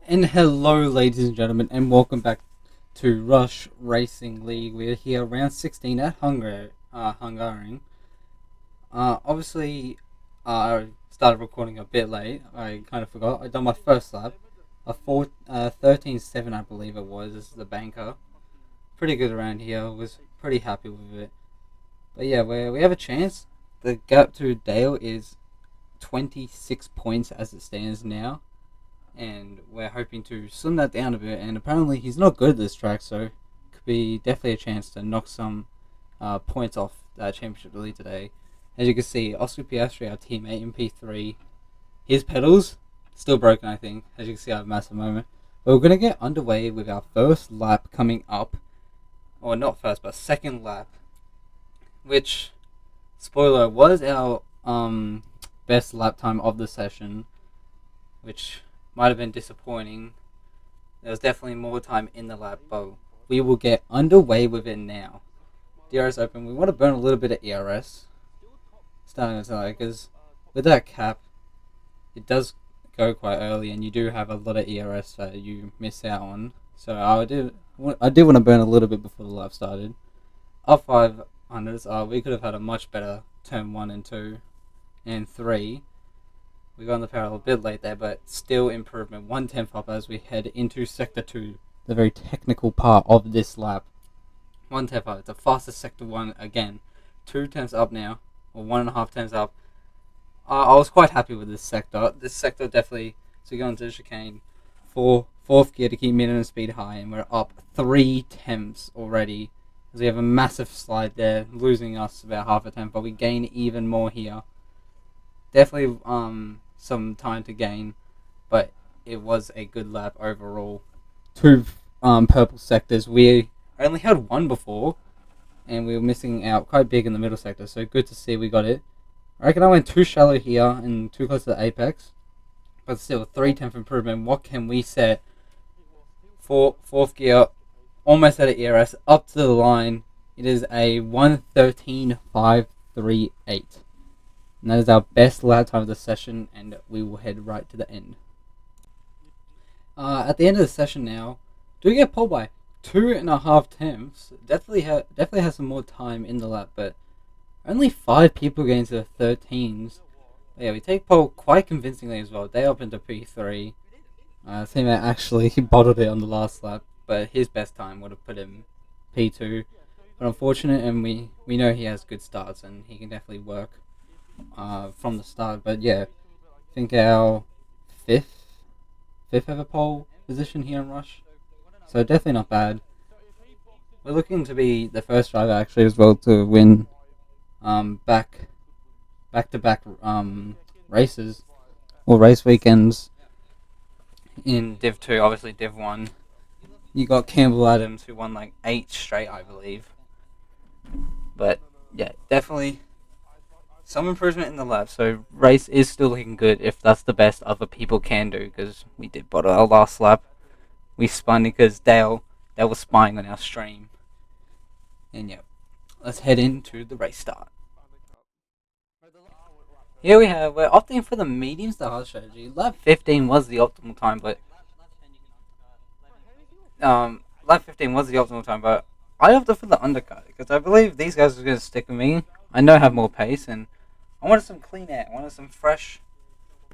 And hello, ladies and gentlemen, and welcome back to Rush Racing League. We're here round 16 at Hungary. Obviously, I started recording a bit late. I kind of forgot. I done my first lap, a 13.7, I believe it was. This is the banker. Pretty good around here. Was pretty happy with it. But yeah, we have a chance. The gap to Dale is 26 points as it stands now, and we're hoping to slim that down a bit. And apparently, he's not good at this track, so could be definitely a chance to knock some points off that championship lead today. As you can see, Oscar Piastri, our teammate in P3, his pedals still broken, I think. As you can see, I have a massive moment. But we're gonna get underway with our first lap coming up, or not first, but second lap, which, spoiler, was our best lap time of the session, which might have been disappointing. There was definitely more time in the lap, but we will get underway with it now. DRS open. We want to burn a little bit of ERS. Starting to like, because with that cap, it does go quite early, and you do have a lot of ERS that you miss out on. So I did want to burn a little bit before the lap started. Up 500s. We could have had a much better turn 1 and 2 and 3. We got on the parallel a bit late there, but still improvement. 1/10 up as we head into Sector 2, the very technical part of this lap. 1/10 up. It's the fastest Sector 1 again. 2/10 up now, or 1.5 up. I was quite happy with this sector. This sector definitely, so we go into the chicane, fourth gear to keep minimum speed high, and we're up 3 tenths already. As we have a massive slide there, losing us about half a tenth, but we gain even more here. Definitely some time to gain, but it was a good lap overall. Two purple sectors. We only had one before, and we were missing out quite big in the middle sector, so good to see we got it. I reckon I went too shallow here and too close to the apex, but still 3/10 improvement. What can we set? Fourth gear, almost at an ERS, up to the line. It is a 1:13.538. And that is our best lap time of the session, and we will head right to the end. At the end of the session now, do we get pulled by 2.5 tenths? Definitely has some more time in the lap, but only 5 people get into the 13s. But yeah, we take pole quite convincingly as well. They up into P3. Teammate actually he bottled it on the last lap, but his best time would have put him P2. But unfortunate, and we know he has good starts, and he can definitely work from the start. But yeah, I think our fifth ever pole position here in Rush, so definitely not bad. We're looking to be the first driver actually as well to win back to back races or race weekends in Div 2. Obviously Div 1, you got Campbell Adams who won like 8 straight, I believe. But yeah, definitely some improvement in the lap, so race is still looking good if that's the best other people can do, because we did bottle our last lap. We spun because Dale was spying on our stream. And yeah, let's head into the race start. Here we're opting for the mediums to hard strategy. Lap 15 was the optimal time, but lap 15 was the optimal time, but I opted for the undercut because I believe these guys are going to stick with me. I know I have more pace, and I wanted some clean air. I wanted some fresh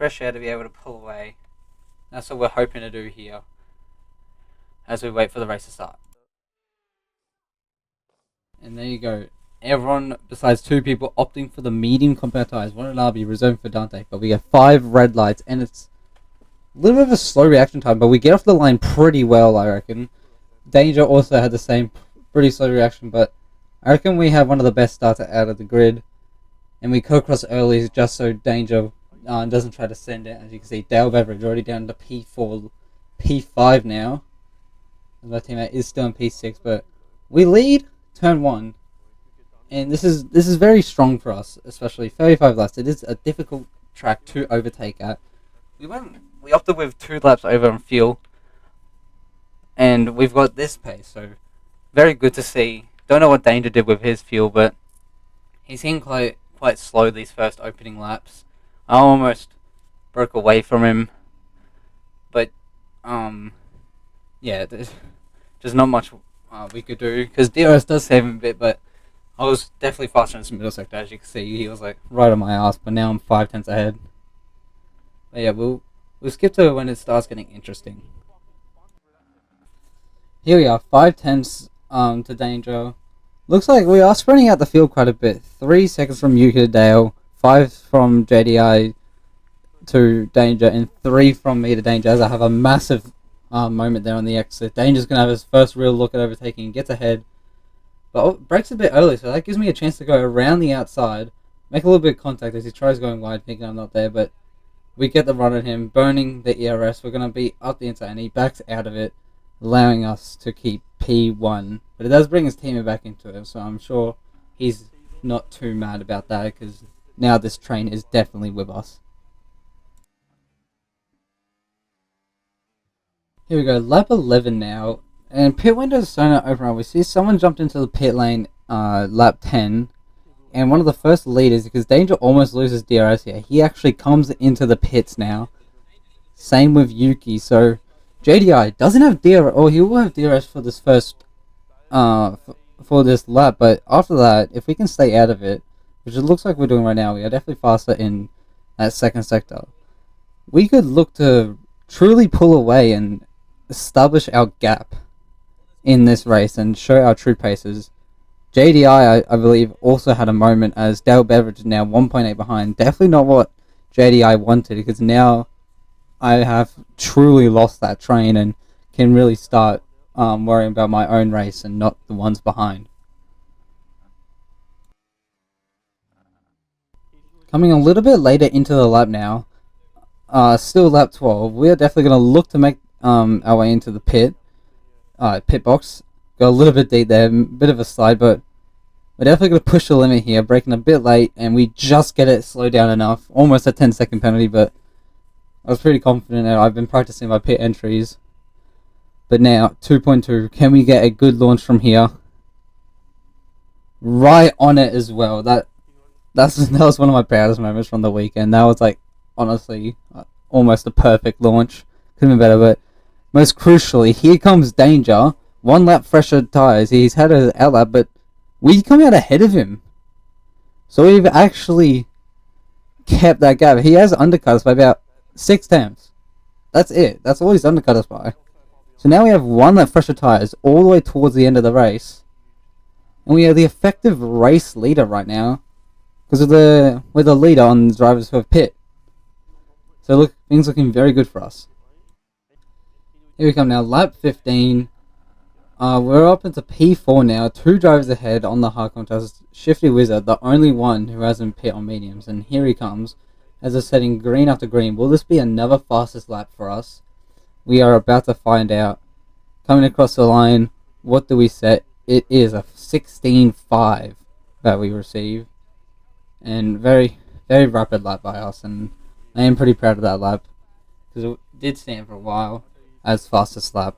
air to be able to pull away. That's what we're hoping to do here as we wait for the race to start. And there you go. Everyone besides 2 people opting for the medium compact tires. 1 and RB reserved for Dante, but we get 5 red lights, and it's a little bit of a slow reaction time, but we get off the line pretty well, I reckon. Danger also had the same pretty slow reaction, but I reckon we have one of the best starts out of the grid. And we cut across early just so Danger doesn't try to send it. As you can see, Dale Beveridge already down to P4, P5 now. And my teammate is still in P6, but we lead turn 1. And this is very strong for us, especially 35 laps. It is a difficult track to overtake at. We opted with 2 laps over on fuel, and we've got this pace, so very good to see. Don't know what Danger did with his fuel, but he's in quite slow these first opening laps. I almost broke away from him, but yeah, there's just not much we could do because DRS does save him a bit, but I was definitely faster in this middle sector. As you can see, he was like right on my ass, but now I'm 5 tenths ahead. But yeah, we'll skip to when it starts getting interesting. Here we are, 5 tenths to danger. Looks like we are spreading out the field quite a bit. 3 seconds from Yuki to Dale, 5 from JDI to danger, and 3 from me to danger. As I have a massive moment there on the exit. Danger's gonna have his first real look at overtaking, gets ahead, but breaks a bit early, so that gives me a chance to go around the outside, make a little bit of contact as he tries going wide, thinking I'm not there, but we get the run at him, burning the ERS. We're going to be up the inside, and he backs out of it, allowing us to keep P1. But it does bring his teammate back into it, so I'm sure he's not too mad about that, because now this train is definitely with us. Here we go, lap 11 now, and pit windows so not open up. We see someone jumped into the pit lane lap 10, and one of the first leaders, because Danger almost loses DRS here, he actually comes into the pits now. Same with Yuki, so JDI doesn't have DRS, or he will have DRS for this first, for this lap, but after that, if we can stay out of it, which it looks like we're doing right now, we are definitely faster in that second sector. We could look to truly pull away and establish our gap in this race and show our true paces. JDI, I believe, also had a moment as Dale Beveridge is now 1.8 behind. Definitely not what JDI wanted, because now I have truly lost that train and can really start worrying about my own race and not the ones behind. Coming a little bit later into the lap now, still lap 12, we are definitely going to look to make our way into the pit box. Got a little bit deep there, bit of a slide, but we're definitely going to push the limit here, braking a bit late, and we just get it slowed down enough. Almost a 10-second penalty, but I was pretty confident, and I've been practicing my pit entries. But now, 2.2, can we get a good launch from here? Right on it as well. That was one of my proudest moments from the weekend. That was like, honestly, almost a perfect launch. Could have been better, but most crucially, here comes Danger. 1 lap fresher tyres. He's had an outlap, but we come out ahead of him. So we've actually kept that gap. He has undercut us by about 6 tenths. That's it. That's all he's undercut us by. So now we have 1 lap fresher tyres all the way towards the end of the race. And we are the effective race leader right now, because we're the leader on the drivers who have pit. So look, things looking very good for us. Here we come now, lap 15. We're up into P4 now, 2 drivers ahead on the hard contest. Shifty Wizard, the only one who hasn't pit on mediums, and here he comes as they're setting green after green. Will this be another fastest lap for us? We are about to find out. Coming across the line, what do we set? It is a 16.5 that we receive, and very, very rapid lap by us, and I am pretty proud of that lap, because it did stand for a while as fastest lap.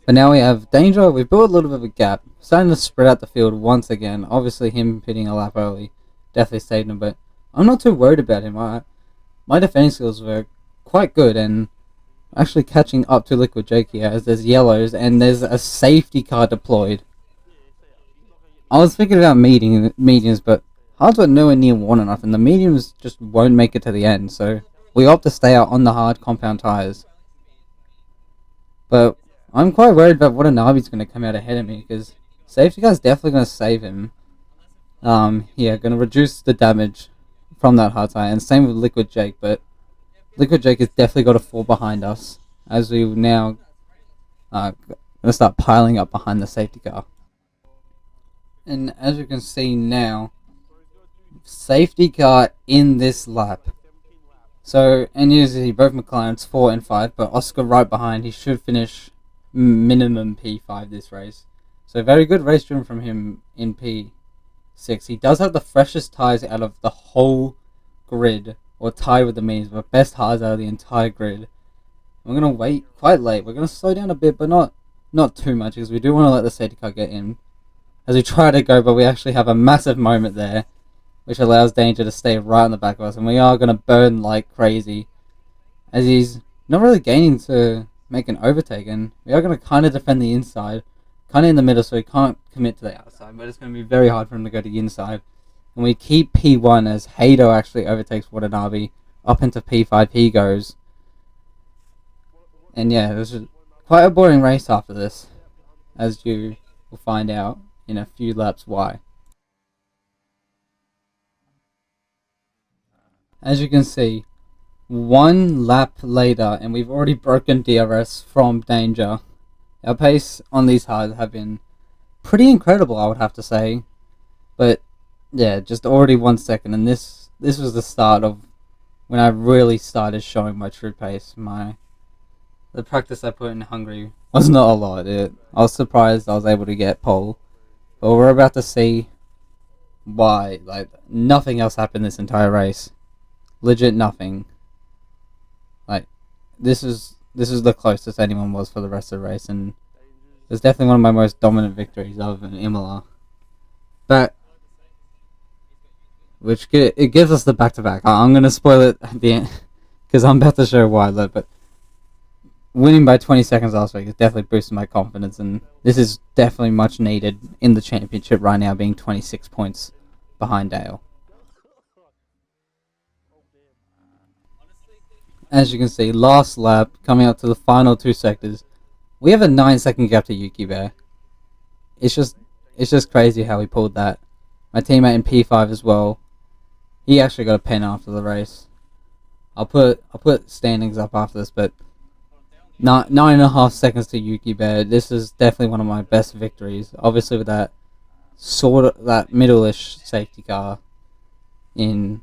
But now we have Danger. We've built a little bit of a gap, starting to spread out the field once again. Obviously him pitting a lap early definitely saved him, but I'm not too worried about him. My defending skills were quite good, and actually catching up to Liquid Jake here as there's yellows and there's a safety car deployed. I was thinking about mediums, but hards were nowhere near worn enough, and the mediums just won't make it to the end, so we opt to stay out on the hard compound tires. But I'm quite worried about Watanabe's going to come out ahead of me, because safety car's definitely going to save him. Yeah, going to reduce the damage from that hard tire, and same with Liquid Jake, but Liquid Jake has definitely got to fall behind us, as we now going to start piling up behind the safety car. And as you can see now, safety car in this lap. So, and you see both McLarens 4 and 5, but Oscar right behind. He should finish minimum P5 this race. So very good race driven from him in P6. He does have the freshest tyres out of the whole grid, or tied with the means, but best tyres out of the entire grid. We're going to wait quite late. We're going to slow down a bit, but not too much, because we do want to let the safety car get in as we try to go, but we actually have a massive moment there, which allows Danger to stay right on the back of us, and we are going to burn like crazy, as he's not really gaining too make an overtake, and we are going to kind of defend the inside, kind of in the middle, so he can't commit to the outside, but it's going to be very hard for him to go to the inside. And we keep P1 as Hado actually overtakes Watanabe. Up into P5 he goes. And yeah, it was quite a boring race after this, as you will find out in a few laps why. As you can see, one lap later, and we've already broken DRS from danger. Our pace on these hards have been pretty incredible, I would have to say. But yeah, just already 1 second, and this was the start of when I really started showing my true pace. The practice I put in Hungary was not a lot. I was surprised I was able to get pole, but we're about to see why. Like, nothing else happened this entire race. Legit nothing. Like, this is the closest anyone was for the rest of the race, and it's definitely one of my most dominant victories other than Imola. But it gives us the back-to-back. I'm gonna spoil it at the end because I'm about to show why. But winning by 20 seconds last week has definitely boosted my confidence, and this is definitely much needed in the championship right now, being 26 points behind Dale. As you can see, last lap, coming up to the final 2 sectors, we have a 9-second gap to Yuki Bear. It's just crazy how he pulled that. My teammate in P5 as well. He actually got a pen after the race. I'll put standings up after this, but 9.5 seconds to Yuki Bear. This is definitely one of my best victories. Obviously, with that that middle-ish safety car in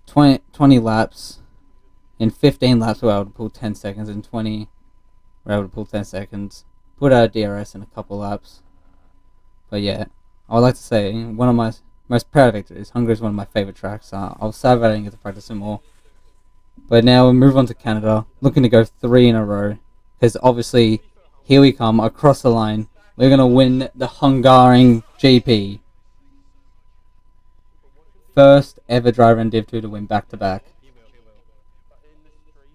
20 laps. In 15 laps, we were able to pull 10 seconds. In 20, we were able to pull 10 seconds. Put out a DRS in a couple laps. But yeah, I would like to say one of my most proud victories. Hungary is one of my favourite tracks. I was sad that I didn't get to practice it more. But now we'll move on to Canada. Looking to go 3 in a row. Because obviously, here we come across the line. We're going to win the Hungarian GP. First ever driver in Div 2 to win back-to-back.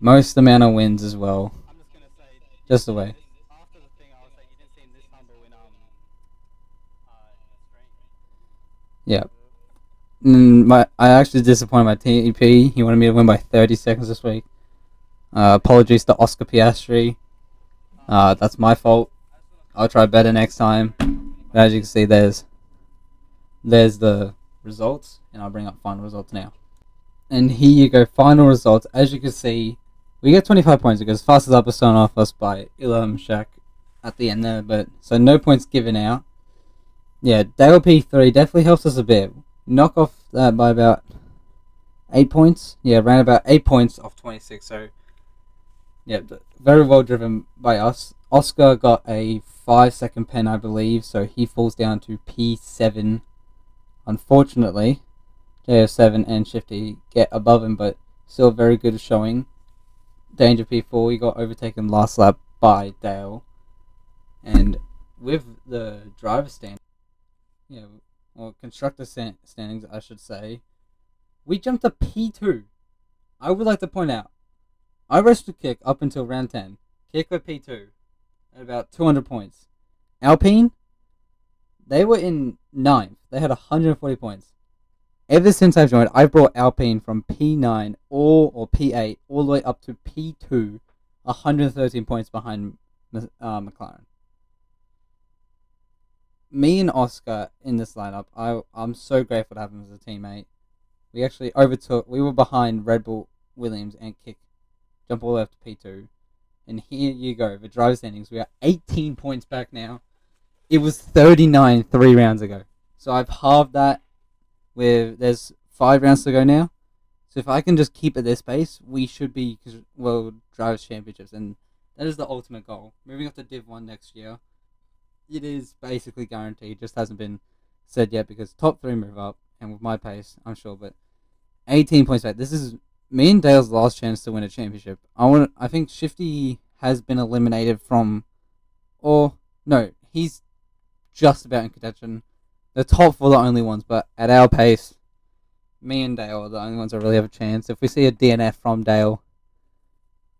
Most amount of wins as well. Just the way. Yeah. I actually disappointed my TP. He wanted me to win by 30 seconds this week. Apologies to Oscar Piastri. That's my fault. I'll try better next time. But as you can see, there's the results, and I'll bring up final results now. And here you go, final results. As you can see, we get 25 points because fastest up was thrown off us by Ilham Shak at the end there, but so no points given out. Yeah, Dale P3 definitely helps us a bit. Knock off that by about 8 points. Yeah, around about 8 points off 26. So, yeah, very well driven by us. Oscar got a 5-second pen, I believe, so he falls down to P7. Unfortunately, JF7 and Shifty get above him, but still very good showing. Danger P4, he got overtaken last lap by Dale. And with the driver stand, yeah, or constructor standings, I should say, we jumped to P2. I would like to point out, I raced the kick up until round 10. Kick at P2 at about 200 points. Alpine, they were in 9th. They had 140 points. Ever since I've joined, I've brought Alpine from P9 or P8 all the way up to P2, 113 points behind McLaren. Me and Oscar in this lineup, I'm so grateful to have him as a teammate. We actually we were behind Red Bull, Williams, and Kick. Jump all the way up to P2. And here you go, the driver standings. We are 18 points back now. It was 39 3 rounds ago. So I've halved that. There's 5 rounds to go now. So if I can just keep at this pace, we should be World Drivers' Championships. And that is the ultimate goal. Moving up to Div 1 next year. It is basically guaranteed. Just hasn't been said yet because top 3 move up. And with my pace, I'm sure. But 18 points back. This is me and Dale's last chance to win a championship. I think Shifty has been eliminated from... Or, no, he's just about in contention. The top 4 are the only ones. But at our pace, me and Dale are the only ones that really have a chance. If we see a DNF from Dale,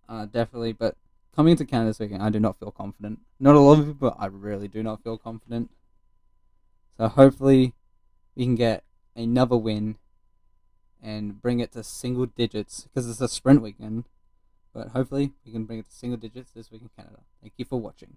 definitely. But coming into Canada this weekend, I do not feel confident. Not a lot of people, but I really do not feel confident. So hopefully we can get another win and bring it to single digits because it's a sprint weekend. But hopefully we can bring it to single digits this week in Canada. Thank you for watching.